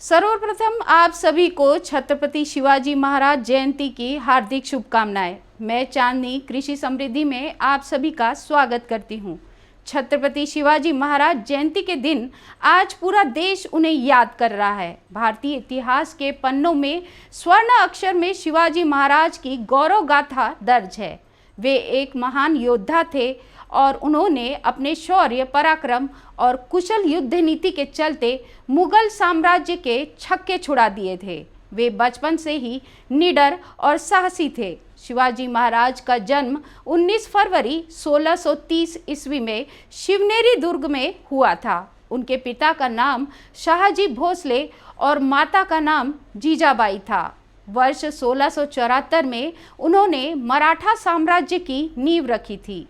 सर्वप्रथम आप सभी को छत्रपति शिवाजी महाराज जयंती की हार्दिक शुभकामनाएं। मैं चांदनी कृषि समृद्धि में आप सभी का स्वागत करती हूं। छत्रपति शिवाजी महाराज जयंती के दिन आज पूरा देश उन्हें याद कर रहा है। भारतीय इतिहास के पन्नों में स्वर्ण अक्षर में शिवाजी महाराज की गौरव गाथा दर्ज है। वे एक महान योद्धा थे और उन्होंने अपने शौर्य, पराक्रम और कुशल युद्ध नीति के चलते मुगल साम्राज्य के छक्के छुड़ा दिए थे। वे बचपन से ही निडर और साहसी थे। शिवाजी महाराज का जन्म 19 फरवरी 1630 ईस्वी में शिवनेरी दुर्ग में हुआ था। उनके पिता का नाम शाहजी भोसले और माता का नाम जीजाबाई था। वर्ष 1674 में उन्होंने मराठा साम्राज्य की नींव रखी थी।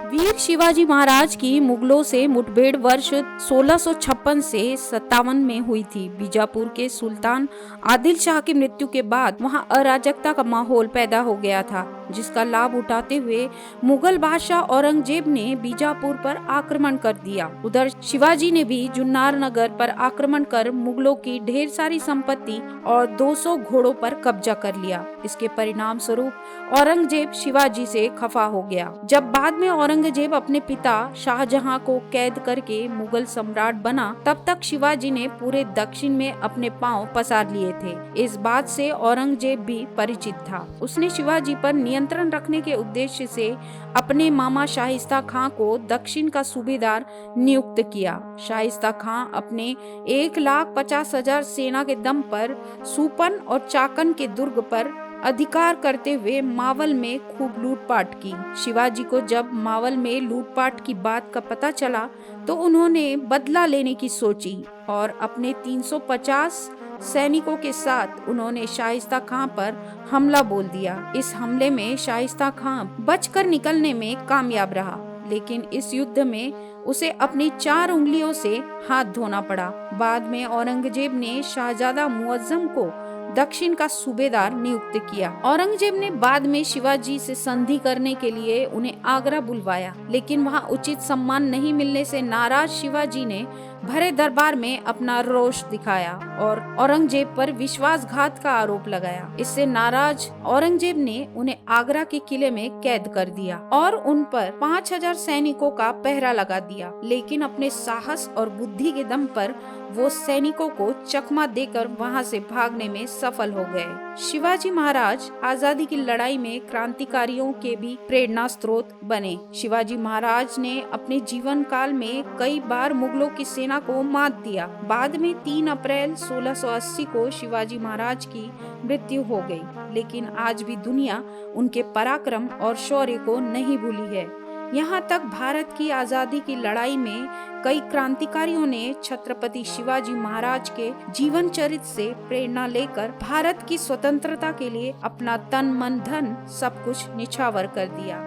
वीर शिवाजी महाराज की मुगलों से मुठभेड़ वर्ष 1656 से 57 में हुई थी। बीजापुर के सुल्तान आदिल शाह की मृत्यु के बाद वहां अराजकता का माहौल पैदा हो गया था, जिसका लाभ उठाते हुए मुगल बादशाह औरंगजेब ने बीजापुर पर आक्रमण कर दिया। उधर शिवाजी ने भी जुन्नर नगर पर आक्रमण कर मुगलों की ढेर सारी संपत्ति और 200 घोड़ों पर कब्जा कर लिया। इसके परिणाम स्वरूप औरंगजेब शिवाजी से खफा हो गया। जब बाद में औरंगजेब अपने पिता शाहजहां को कैद करके मुगल सम्राट बना, तब तक शिवाजी ने पूरे दक्षिण में अपने पांव पसार लिए थे। इस बात से औरंगजेब भी परिचित था। उसने शिवाजी पर नियंत्रण रखने के उद्देश्य से अपने मामा शाइस्ता खां को दक्षिण का सूबेदार नियुक्त किया। शाइस्ता खां अपने 1,50,000 सेना के दम पर सुपन और चाकन के दुर्ग पर अधिकार करते हुए मावल में खूब लूटपाट की। शिवाजी को जब मावल में लूटपाट की बात का पता चला तो उन्होंने बदला लेने की सोची और अपने 350 सैनिकों के साथ उन्होंने शाइस्ता खां पर हमला बोल दिया। इस हमले में शाइस्ता खां बचकर निकलने में कामयाब रहा, लेकिन इस युद्ध में उसे अपनी 4 उंगलियों से हाथ धोना पड़ा। बाद में औरंगजेब ने शाहजादा मुअज्जम को दक्षिण का सूबेदार नियुक्त किया। औरंगजेब ने बाद में शिवाजी से संधि करने के लिए उन्हें आगरा बुलवाया, लेकिन वहां उचित सम्मान नहीं मिलने से नाराज शिवाजी ने भरे दरबार में अपना रोष दिखाया और औरंगजेब पर विश्वासघात का आरोप लगाया। इससे नाराज औरंगजेब ने उन्हें आगरा के किले में कैद कर दिया और उन पर 5,000 सैनिकों का पहरा लगा दिया। लेकिन अपने साहस और बुद्धि के दम पर वो सैनिकों को चकमा देकर वहां से भागने में सफल हो गए। शिवाजी महाराज आजादी की लड़ाई में क्रांतिकारियों के भी प्रेरणा स्रोत बने। शिवाजी महाराज ने अपने जीवन काल में कई बार मुगलों की सेना को मात दिया। बाद में 3 अप्रैल 1680 को शिवाजी महाराज की मृत्यु हो गई, लेकिन आज भी दुनिया उनके पराक्रम और शौर्य को नहीं भूली है। यहाँ तक भारत की आजादी की लड़ाई में कई क्रांतिकारियों ने छत्रपति शिवाजी महाराज के जीवन चरित्र से प्रेरणा लेकर भारत की स्वतंत्रता के लिए अपना तन मन धन सब कुछ निछावर कर दिया।